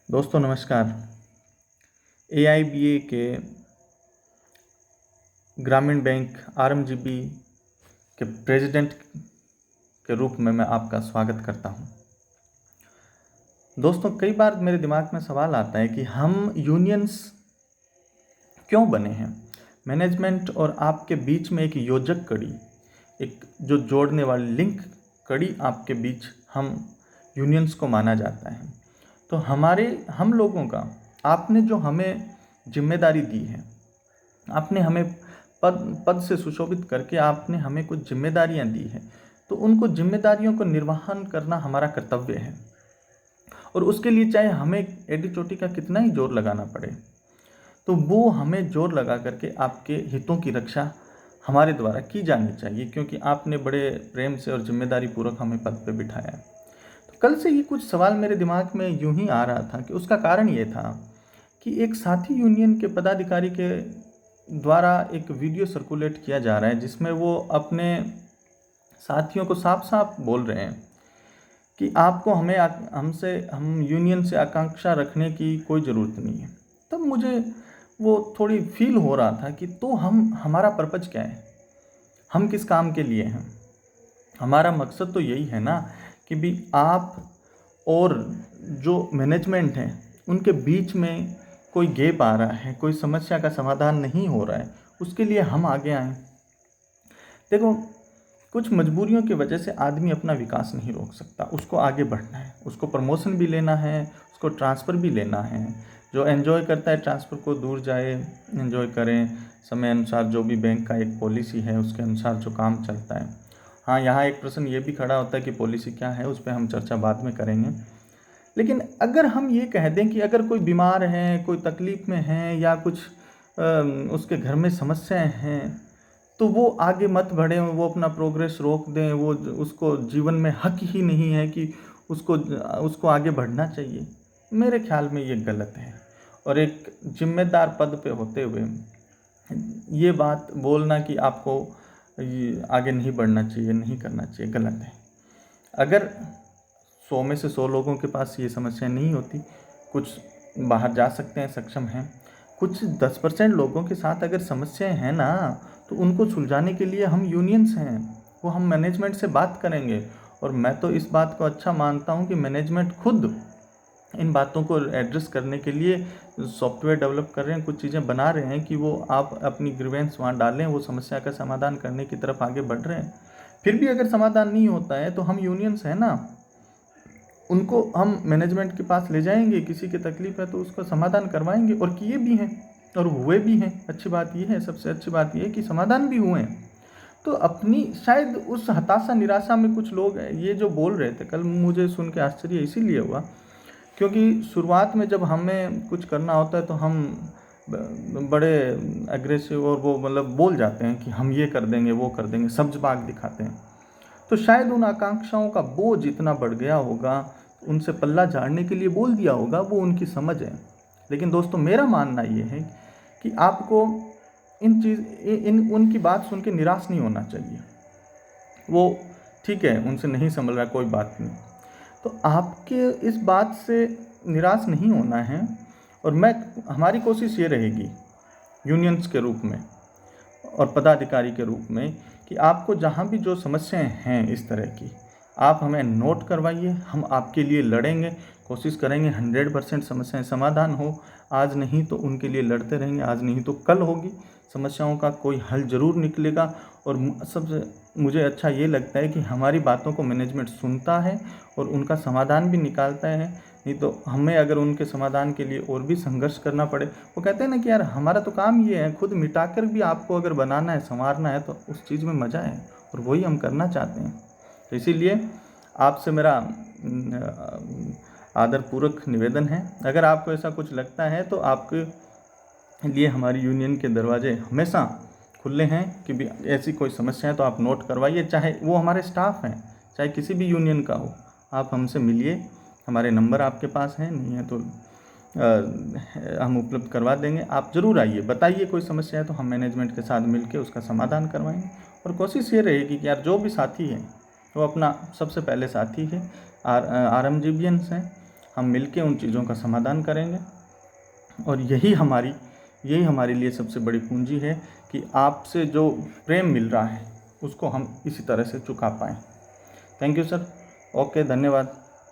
दोस्तों नमस्कार। AIBA के ग्रामीण बैंक RMGB के प्रेसिडेंट के रूप में मैं आपका स्वागत करता हूं। दोस्तों कई बार मेरे दिमाग में सवाल आता है कि हम यूनियंस क्यों बने हैं। मैनेजमेंट और आपके बीच में एक योजक कड़ी, एक जो जोड़ने वाली लिंक कड़ी आपके बीच हम यूनियंस को माना जाता है। तो हम लोगों का आपने जो हमें जिम्मेदारी दी है, आपने हमें पद से सुशोभित करके आपने हमें कुछ जिम्मेदारियां दी हैं, तो उनको जिम्मेदारियों को निर्वहन करना हमारा कर्तव्य है। और उसके लिए चाहे हमें एडी चोटी का कितना ही जोर लगाना पड़े, तो वो हमें जोर लगा करके आपके हितों की रक्षा हमारे द्वारा की जानी चाहिए, क्योंकि आपने बड़े प्रेम से और जिम्मेदारी पूर्वक हमें पद पे बिठाया है। कल से ये कुछ सवाल मेरे दिमाग में यूं ही आ रहा था कि उसका कारण ये था कि एक साथी यूनियन के पदाधिकारी के द्वारा एक वीडियो सर्कुलेट किया जा रहा है, जिसमें वो अपने साथियों को साफ साफ बोल रहे हैं कि आपको हम यूनियन से आकांक्षा रखने की कोई ज़रूरत नहीं है। तब मुझे वो थोड़ी फील हो रहा था कि तो हमारा पर्पज क्या है, हम किस काम के लिए हैं। हमारा मकसद तो यही है ना कि भी आप और जो मैनेजमेंट है उनके बीच में कोई गैप आ रहा है, कोई समस्या का समाधान नहीं हो रहा है, उसके लिए हम आगे आएँ। देखो, कुछ मजबूरियों की वजह से आदमी अपना विकास नहीं रोक सकता, उसको आगे बढ़ना है, उसको प्रमोशन भी लेना है, उसको ट्रांसफ़र भी लेना है। जो एंजॉय करता है ट्रांसफ़र को दूर जाए, एंजॉय करें, समय अनुसार जो भी बैंक का एक पॉलिसी है उसके अनुसार जो काम चलता है। हाँ, यहाँ एक प्रश्न ये भी खड़ा होता है कि पॉलिसी क्या है, उस पर हम चर्चा बाद में करेंगे। लेकिन अगर हम ये कह दें कि अगर कोई बीमार है, कोई तकलीफ़ में है या कुछ उसके घर में समस्याएं हैं, तो वो आगे मत बढ़ें, वो अपना प्रोग्रेस रोक दें, वो उसको जीवन में हक ही नहीं है कि उसको आगे बढ़ना चाहिए। मेरे ख्याल में ये गलत है। और एक जिम्मेदार पद पे होते हुए ये बात बोलना कि आपको ये आगे नहीं बढ़ना चाहिए, नहीं करना चाहिए, गलत है। अगर 100 में से 100 लोगों के पास ये समस्या नहीं होती, कुछ बाहर जा सकते हैं, सक्षम हैं, कुछ 10% लोगों के साथ अगर समस्याएं हैं ना, तो उनको सुलझाने के लिए हम यूनियंस हैं, वो हम मैनेजमेंट से बात करेंगे। और मैं तो इस बात को अच्छा मानता हूँ कि मैनेजमेंट खुद इन बातों को एड्रेस करने के लिए सॉफ्टवेयर डेवलप कर रहे हैं, कुछ चीज़ें बना रहे हैं कि वो आप अपनी ग्रीवेंस वहाँ डालें, वो समस्या का समाधान करने की तरफ आगे बढ़ रहे हैं। फिर भी अगर समाधान नहीं होता है तो हम यूनियंस हैं ना, उनको हम मैनेजमेंट के पास ले जाएंगे, किसी की तकलीफ है तो उसका समाधान करवाएंगे, और किए भी हैं और हुए भी हैं। अच्छी बात ये है, सबसे अच्छी बात ये है कि समाधान भी हुए हैं। तो अपनी शायद उस हताशा निराशा में कुछ लोग ये जो बोल रहे थे, कल मुझे सुन के आश्चर्य इसीलिए हुआ क्योंकि शुरुआत में जब हमें कुछ करना होता है तो हम बड़े एग्रेसिव और वो मतलब बोल जाते हैं कि हम ये कर देंगे, वो कर देंगे, सब्ज बाग दिखाते हैं। तो शायद उन आकांक्षाओं का बोझ इतना बढ़ गया होगा, उनसे पल्ला झाड़ने के लिए बोल दिया होगा, वो उनकी समझ है। लेकिन दोस्तों मेरा मानना ये है कि आपको उनकी बात सुन के निराश नहीं होना चाहिए। वो ठीक है, उनसे नहीं संभल रहा, कोई बात नहीं, तो आपके इस बात से निराश नहीं होना है। और हमारी कोशिश ये रहेगी यूनियंस के रूप में और पदाधिकारी के रूप में कि आपको जहाँ भी जो समस्याएं हैं इस तरह की, आप हमें नोट करवाइए, हम आपके लिए लड़ेंगे, कोशिश करेंगे 100% समस्याएं समाधान हो। आज नहीं तो उनके लिए लड़ते रहेंगे, आज नहीं तो कल होगी, समस्याओं का कोई हल ज़रूर निकलेगा। और सबसे मुझे अच्छा ये लगता है कि हमारी बातों को मैनेजमेंट सुनता है और उनका समाधान भी निकालता है। नहीं तो हमें अगर उनके समाधान के लिए और भी संघर्ष करना पड़े, वो कहते हैं ना कि यार हमारा तो काम ये है, खुद मिटाकर भी आपको अगर बनाना है, संवारना है, तो उस चीज़ में मज़ा है, और वही हम करना चाहते हैं। तो इसीलिए आपसे मेरा आदरपूर्वक निवेदन है, अगर आपको ऐसा कुछ लगता है तो आपके लिए हमारी यूनियन के दरवाजे हमेशा खुले हैं कि भी ऐसी कोई समस्या है तो आप नोट करवाइए, चाहे वो हमारे स्टाफ हैं, चाहे किसी भी यूनियन का हो, आप हमसे मिलिए। हमारे नंबर आपके पास हैं, नहीं है तो हम उपलब्ध करवा देंगे। आप ज़रूर आइए, बताइए कोई समस्या है तो हम मैनेजमेंट के साथ मिलके उसका समाधान करवाएंगे। और कोशिश ये रहेगी कि यार जो भी साथी है वो अपना सबसे पहले साथी है, RMGBians हैं, हम मिलके उन चीज़ों का समाधान करेंगे। और यही हमारे लिए सबसे बड़ी पूंजी है कि आपसे जो प्रेम मिल रहा है उसको हम इसी तरह से चुका पाएँ। Thank you sir. ओके, धन्यवाद।